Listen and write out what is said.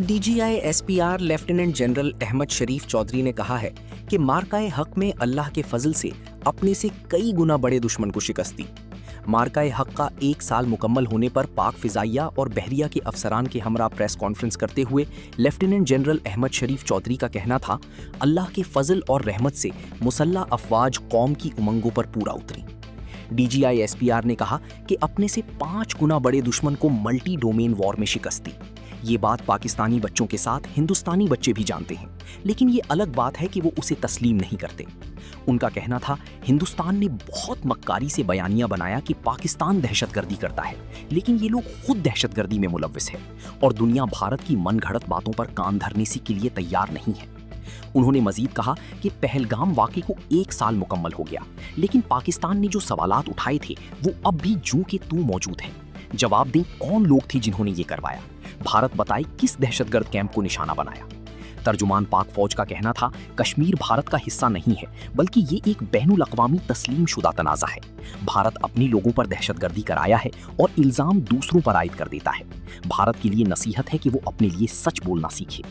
DJI SPR lieutenant general Ahmed Sharif Chaudhry ने कहा है कि मार्काए हक में अल्लाह के फजल से अपने से कई गुना बड़े दुश्मन को शिकस्त दी। मार्काए हक का 1 साल मुकम्मल होने पर पाक फिजाइया और बहरिया के अफसरान के हमरा प्रेस कॉन्फ्रेंस करते हुए लेफ्टिनेंट जनरल अहमद शरीफ चौधरी का कहना था, अल्लाह के फजल और रहमत से मुसल्लह अफवाज कौम की उमंगों पर पूरा उतरी। डीजीआई एसपीआर ने कहा कि अपने से 5 गुना बड़े दुश्मन को मल्टी डोमेन वॉर में शिकस्त दी। ये बात पाकिस्तानी बच्चों के साथ हिंदुस्तानी बच्चे भी जानते हैं, लेकिन ये अलग बात है कि वो उसे तस्लीम नहीं करते। उनका कहना था, हिंदुस्तान ने बहुत मक्कारी से बयानिया बनाया कि पाकिस्तान दहशतगर्दी करता है, लेकिन ये लोग खुद दहशतगर्दी में मुलव्विस है और दुनिया भारत की मनगढ़ंत बातों पर कान धरने से के लिए तैयार नहीं है। उन्होंने मजीद कहा कि पहलगाम वाक़े को 1 साल मुकम्मल हो गया, लेकिन पाकिस्तान ने जो सवालात उठाए थे वो अब भी जूं के तूं मौजूद हैं। जवाब दें, कौन लोग थे जिन्होंने ये करवाया? भारत बताए किस दहशतगर्द कैंप को निशाना बनाया? तर्जुमान पाक फौज का कहना था, कश्मीर भारत का हिस्सा नहीं है, बल्कि ये एक बैनुल अक़वामी तस्लीम शुदा तनाज़ा है। भारत अपने लोगों पर दहशतगर्दी कराया है और इल्ज़ाम दूसरों पर आयद कर देता है। भारत के लिए नसीहत है कि वो अपने लिए सच बोलना सीखे।